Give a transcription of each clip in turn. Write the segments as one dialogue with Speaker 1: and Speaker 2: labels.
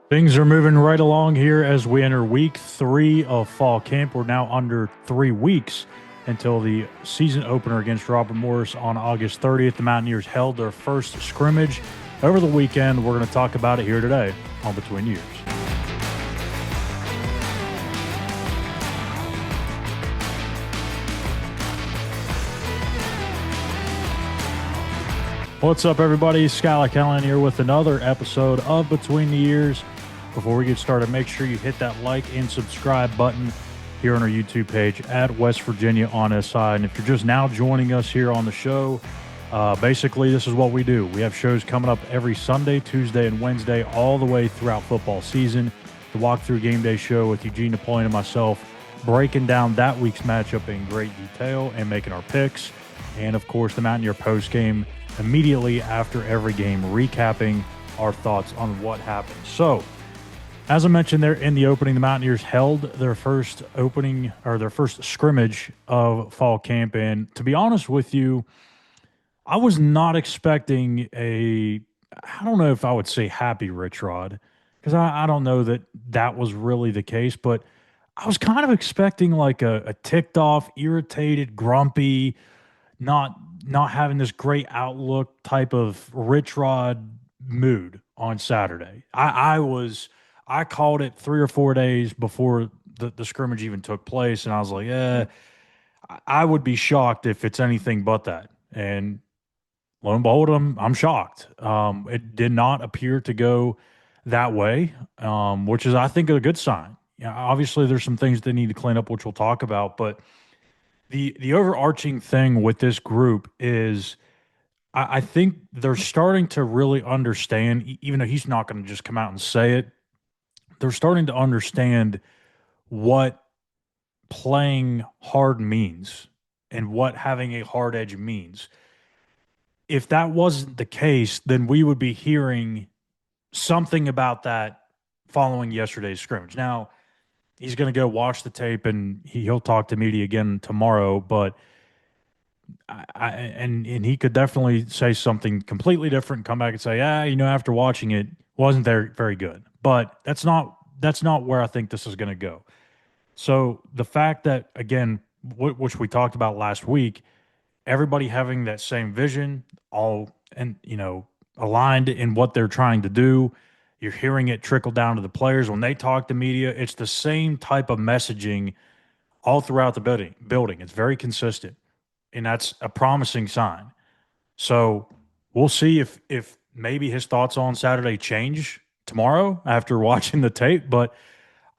Speaker 1: Things are moving right along here as we enter week 3 of fall camp. We're now under 3 weeks until the season opener against Robert Morris on August 30th. The Mountaineers held their first scrimmage over the weekend. We're going to talk about it here today on Between The Eers. What's up, everybody? Schuyler Callihan here with another episode of Between the Eers. Before we get started, make sure you hit that like and subscribe button here on our YouTube page at West Virginia on SI. And if you're just now joining us here on the show, basically this is what we do. We have shows coming up every Sunday, Tuesday, and Wednesday all the way throughout football season. The Walk Thru GameDay Show with Eugene, Napoleon, and myself, breaking down that week's matchup in great detail and making our picks. And, of course, the Mountaineer Postgame immediately after every game, recapping our thoughts on what happened. So, as I mentioned there in the opening, the Mountaineers held their first scrimmage of fall camp. And to be honest with you, I was not expecting I don't know if I would say happy Rich Rod, because I don't know that that was really the case, but I was kind of expecting like a ticked off, irritated, grumpy, not having this great outlook type of Rich Rod mood on Saturday. I called it 3 or 4 days before the scrimmage even took place, and I was like, I would be shocked if it's anything but that. And lo and behold, I'm shocked. It did not appear to go that way, which is, I think, a good sign. Obviously, there's some things they need to clean up, which we'll talk about, but the overarching thing with this group is I think they're starting to really understand, even though he's not going to just come out and say it, they're starting to understand what playing hard means and what having a hard edge means. If that wasn't the case, then we would be hearing something about that following yesterday's scrimmage. Now, he's going to go watch the tape and he'll talk to media again tomorrow, but and he could definitely say something completely different and come back and say, after watching it, wasn't there very good. But that's not where I think this is going to go. So the fact that, again, which we talked about last week, everybody having that same vision, all and aligned in what they're trying to do. You're hearing it trickle down to the players when they talk to media. It's the same type of messaging all throughout the building. It's very consistent, and that's a promising sign. So we'll see if maybe his thoughts on Saturday change tomorrow after watching the tape. But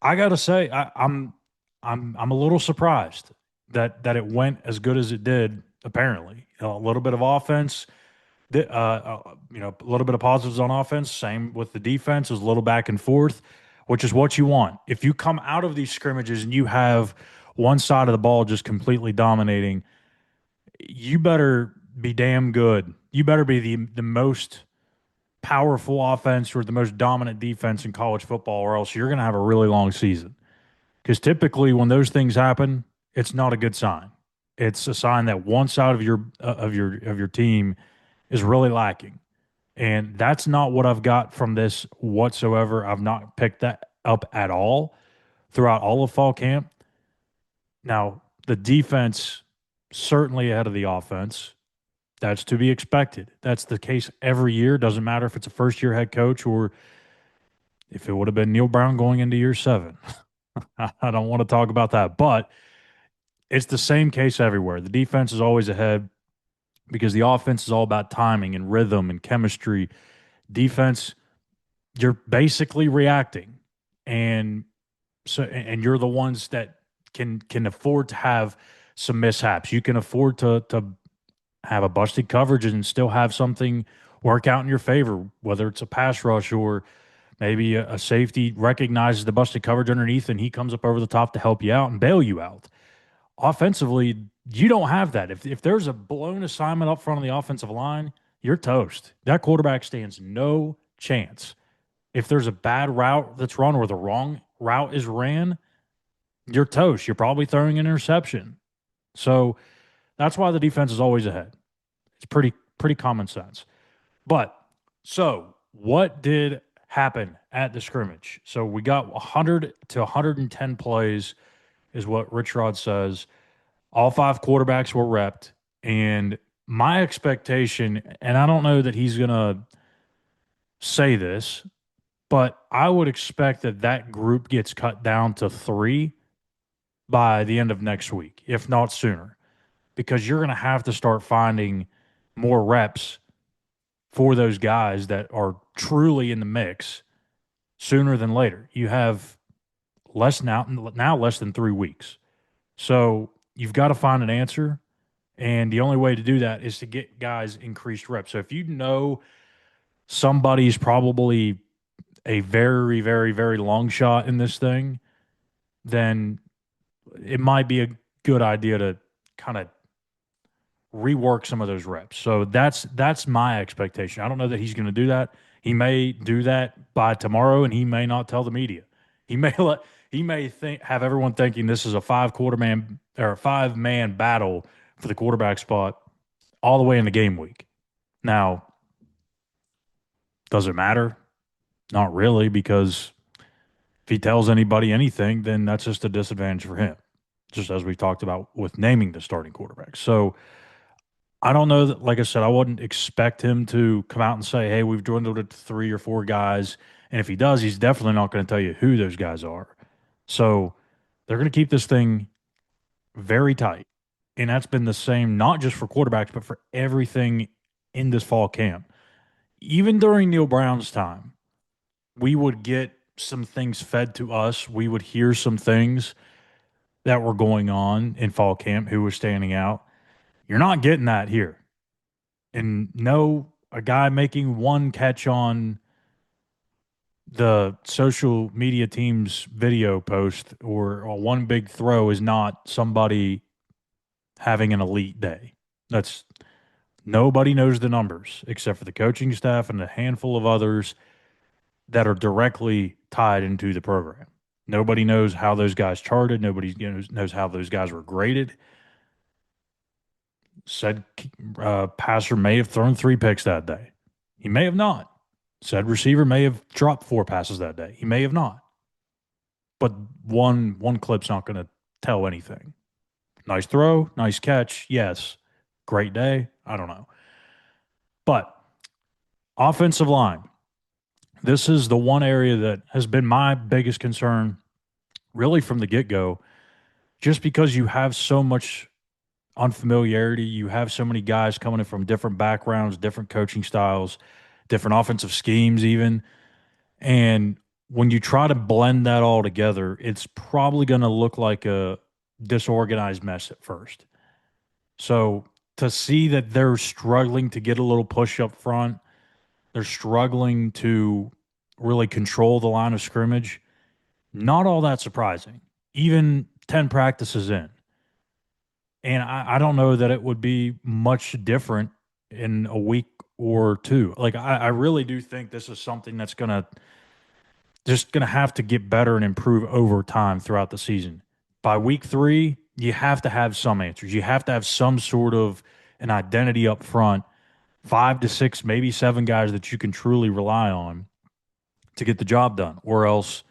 Speaker 1: I gotta say, I'm a little surprised that it went as good as it did. Apparently, a little bit of offense, a little bit of positives on offense. Same with the defense. It was a little back and forth, which is what you want. If you come out of these scrimmages and you have one side of the ball just completely dominating, you better be damn good. You better be the most powerful offense or the most dominant defense in college football, or else you're going to have a really long season. Because typically, when those things happen, it's not a good sign. It's a sign that one side of your team is really lacking, and that's not what I've got from this whatsoever. I've not picked that up at all throughout all of fall camp. Now, the defense certainly ahead of the offense. That's to be expected. That's the case every year. Doesn't matter if it's a first-year head coach or if it would have been Neil Brown going into year 7. I don't want to talk about that, but it's the same case everywhere. The defense is always ahead because the offense is all about timing and rhythm and chemistry. Defense, you're basically reacting, and you're the ones that can afford to have some mishaps. You can afford to have a busted coverage and still have something work out in your favor, whether it's a pass rush or maybe a safety recognizes the busted coverage underneath and he comes up over the top to help you out and bail you out. Offensively, you don't have that. If there's a blown assignment up front of the offensive line, you're toast. That quarterback stands no chance. If there's a bad route that's run or the wrong route is ran, you're toast. You're probably throwing an interception. So that's why the defense is always ahead. It's pretty common sense. But so what did happen at the scrimmage. So we got 100 to 110 plays, is what Rich Rod says. All five quarterbacks were repped. And my expectation, and I don't know that he's going to say this, but I would expect that that group gets cut down to three by the end of next week, if not sooner, because you're going to have to start finding more reps for those guys that are truly in the mix sooner than later. You have less than 3 weeks. So you've got to find an answer. And the only way to do that is to get guys increased reps. So if you know somebody's probably a very, very, very long shot in this thing, then it might be a good idea to kind of rework some of those reps. So that's my expectation. I don't know that he's going to do that. He may do that by tomorrow, and he may not tell the media. He may have everyone thinking this is a 5-man battle for the quarterback spot all the way into game week. Now, does it matter? Not really, because if he tells anybody anything, then that's just a disadvantage for him, just as we talked about with naming the starting quarterback. So I don't know that, like I said, I wouldn't expect him to come out and say, hey, we've dwindled it to 3 or 4 guys. And if he does, he's definitely not going to tell you who those guys are. So they're going to keep this thing very tight. And that's been the same, not just for quarterbacks, but for everything in this fall camp. Even during Neil Brown's time, we would get some things fed to us. We would hear some things that were going on in fall camp, who was standing out. You're not getting that here. And no, a guy making one catch on the social media team's video post or one big throw is not somebody having an elite day. That's nobody knows the numbers except for the coaching staff and a handful of others that are directly tied into the program. Nobody knows how those guys charted. Nobody knows how those guys were graded. Said passer may have thrown 3 picks that day. He may have not. Said receiver may have dropped 4 passes that day. He may have not. But one clip's not going to tell anything. Nice throw, nice catch, yes. Great day, I don't know. But offensive line, this is the one area that has been my biggest concern really from the get-go, just because you have so much unfamiliarity. You have so many guys coming in from different backgrounds, different coaching styles, different offensive schemes even. And when you try to blend that all together, it's probably going to look like a disorganized mess at first. So to see that they're struggling to get a little push up front, they're struggling to really control the line of scrimmage, not all that surprising, even 10 practices in. And I don't know that it would be much different in a week or two. Like, I really do think this is something that's just going to have to get better and improve over time throughout the season. By week 3, you have to have some answers. You have to have some sort of an identity up front, 5 to 6, maybe 7 guys that you can truly rely on to get the job done, or else,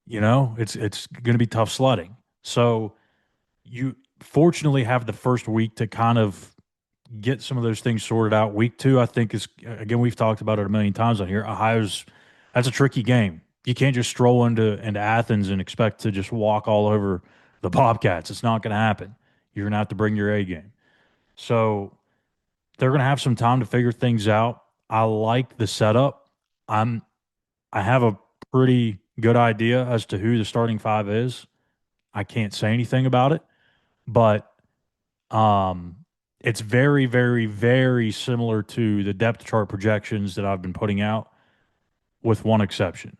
Speaker 1: it's going to be tough sledding. So you fortunately have the first week to kind of get some of those things sorted out. Week 2, I think, is, again, we've talked about it a million times on here. That's a tricky game. You can't just stroll into Athens and expect to just walk all over the Bobcats. It's not going to happen. You're going to have to bring your A game. So they're going to have some time to figure things out. I like the setup. I have a pretty good idea as to who the starting 5 is. I can't say anything about it, but it's very, very, very similar to the depth chart projections that I've been putting out, with one exception.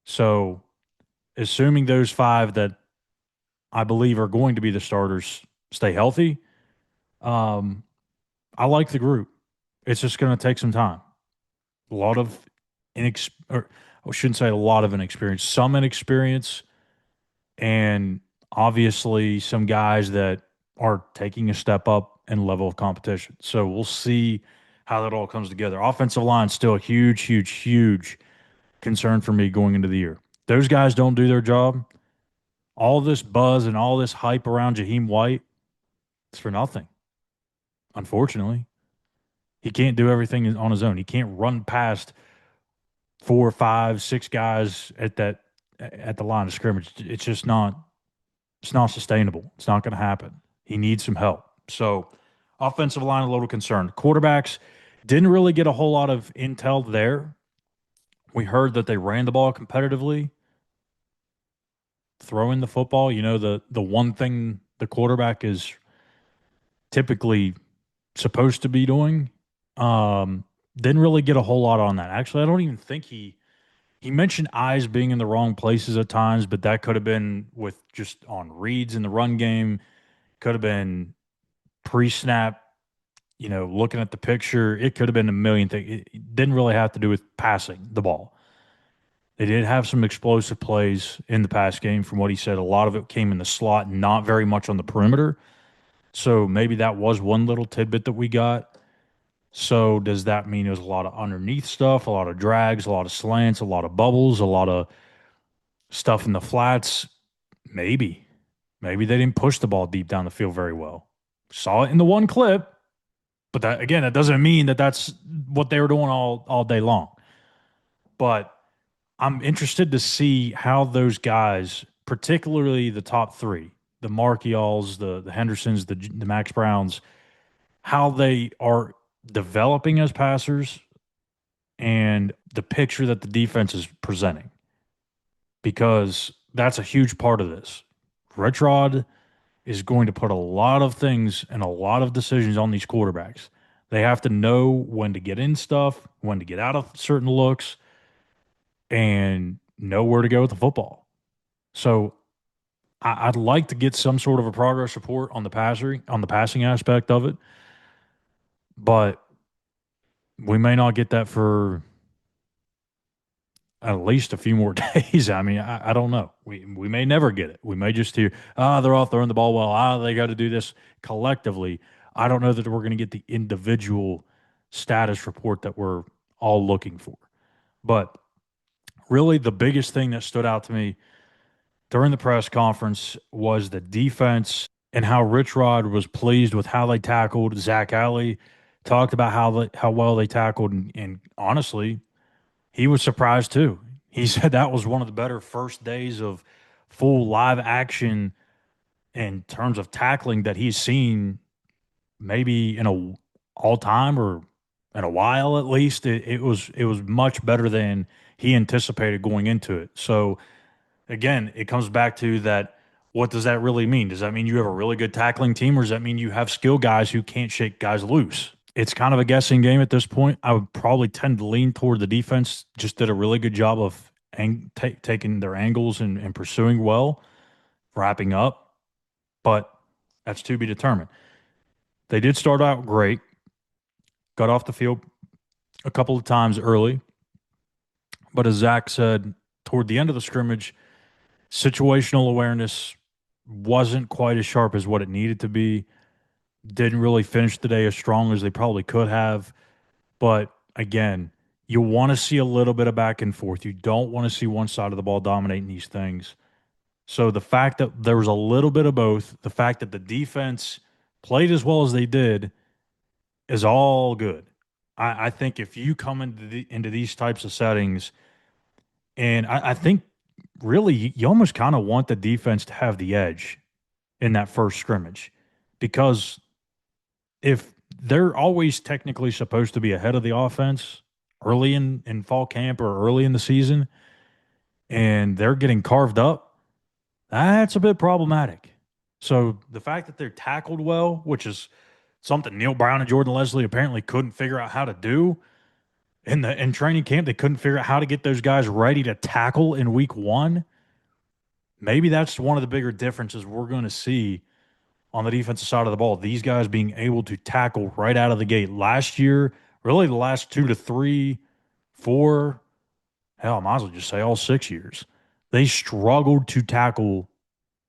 Speaker 1: So, assuming those 5 that I believe are going to be the starters stay healthy, I like the group. It's just going to take some time. A lot of or I shouldn't say a lot of inexperience, some inexperience, and obviously some guys that are taking a step up in level of competition. So we'll see how that all comes together. Offensive line still a huge, huge, huge concern for me going into the year. Those guys don't do their job. All this buzz and all this hype around Jaheim White, it's for nothing. Unfortunately, he can't do everything on his own. He can't run past four, five, six guys at the line of scrimmage. It's just not. It's not sustainable. It's not going to happen. He needs some help. So, offensive line a little concerned. Quarterbacks didn't really get a whole lot of intel there. We heard that they ran the ball competitively, throwing the football. The one thing the quarterback is typically supposed to be doing. Um, didn't really get a whole lot on that. Actually, I don't even think he mentioned eyes being in the wrong places at times, but that could have been with just on reads in the run game. Could have been pre-snap, looking at the picture. It could have been a million things. It didn't really have to do with passing the ball. They did have some explosive plays in the pass game. From what he said, a lot of it came in the slot, not very much on the perimeter. So maybe that was one little tidbit that we got. So does that mean there's a lot of underneath stuff, a lot of drags, a lot of slants, a lot of bubbles, a lot of stuff in the flats? Maybe. Maybe they didn't push the ball deep down the field very well. Saw it in the one clip, but that again, that doesn't mean that that's what they were doing all day long. But I'm interested to see how those guys, particularly the top three, the Markials, the Hendersons, the Max Browns, how they are developing as passers and the picture that the defense is presenting, because that's a huge part of this. Rich Rod is going to put a lot of things and a lot of decisions on these quarterbacks. They have to know when to get in stuff, when to get out of certain looks, and know where to go with the football. So I'd like to get some sort of a progress report on the passing aspect of it, but we may not get that for at least a few more days. I mean, I don't know. We may never get it. We may just hear, they're all throwing the ball well. They got to do this collectively. I don't know that we're going to get the individual status report that we're all looking for. But really, the biggest thing that stood out to me during the press conference was the defense and how Rich Rod was pleased with how they tackled Zach Alley. Talked about how well they tackled, and honestly, he was surprised too. He said that was one of the better first days of full live action in terms of tackling that he's seen maybe in a all time or in a while at least. It was much better than he anticipated going into it. So again, it comes back to that. What does that really mean? Does that mean you have a really good tackling team, or does that mean you have skill guys who can't shake guys loose? It's kind of a guessing game at this point. I would probably tend to lean toward the defense. Just did a really good job of taking their angles and pursuing well, wrapping up. But that's to be determined. They did start out great, got off the field a couple of times early. But as Zach said, toward the end of the scrimmage, situational awareness wasn't quite as sharp as what it needed to be. Didn't really finish the day as strong as they probably could have. But again, you want to see a little bit of back and forth. You don't want to see one side of the ball dominating these things. So the fact that there was a little bit of both, the fact that the defense played as well as they did, is all good. I think if you come into these types of settings, and I think really you almost kind of want the defense to have the edge in that first scrimmage, because if they're always technically supposed to be ahead of the offense early in fall camp or early in the season, and they're getting carved up, that's a bit problematic. So the fact that they're tackled well, which is something Neil Brown and Jordan Leslie apparently couldn't figure out how to do in training camp, they couldn't figure out how to get those guys ready to tackle in week one. Maybe that's one of the bigger differences we're going to see on the defensive side of the ball. These guys being able to tackle right out of the gate. Last year, really the last 2 to 3, 4, hell, I might as well just say all 6 years, they struggled to tackle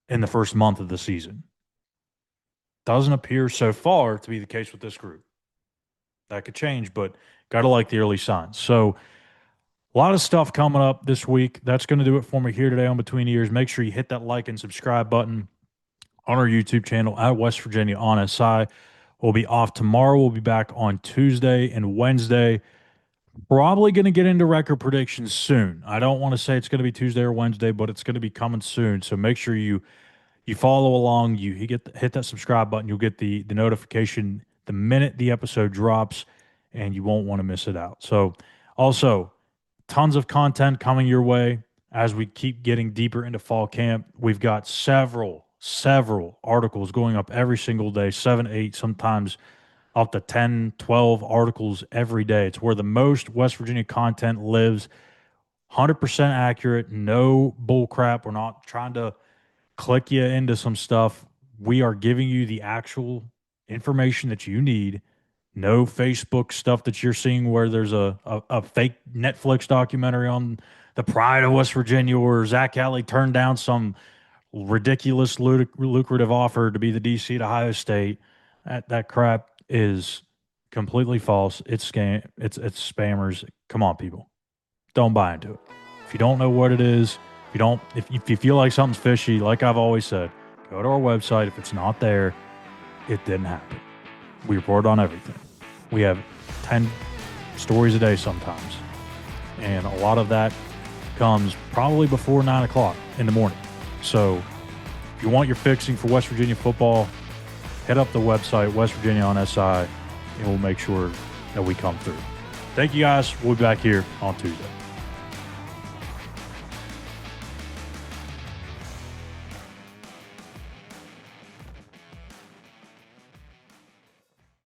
Speaker 1: in the first month of the season. Doesn't appear so far to be the case with this group. That could change, but got to like the early signs. So A lot of stuff coming up this week. That's going to do it for me here today on Between the Eers. Make sure you hit that like and subscribe button on our YouTube channel at West Virginia on SI. We'll be off tomorrow. We'll be back on Tuesday and Wednesday. Probably going to get into record predictions soon. I don't want to say it's going to be Tuesday or Wednesday, but it's going to be coming soon. So make sure you follow along. You hit that subscribe button. You'll get the notification the minute the episode drops, and you won't want to miss it out. So also, tons of content coming your way as we keep getting deeper into fall camp. We've got several articles going up every single day, 7, 8, sometimes up to 10, 12 articles every day. It's where the most West Virginia content lives. 100% accurate, no bull crap. We're not trying to click you into some stuff. We are giving you the actual information that you need. No Facebook stuff that you're seeing where there's a fake Netflix documentary on the pride of West Virginia where Zach Alley turned down some ridiculous lucrative offer to be the DC at Ohio State. That crap is completely false. It's scam. It's spammers. Come on, people. Don't buy into it. If you don't know what it is, if you feel like something's fishy, like I've always said, go to our website. If it's not there, it didn't happen. We report on everything. We have 10 stories a day sometimes. And a lot of that comes probably before 9 o'clock in the morning. So if you want your fixing for West Virginia football, head up the website, West Virginia on SI, and we'll make sure that we come through. Thank you guys. We'll be back here on Tuesday.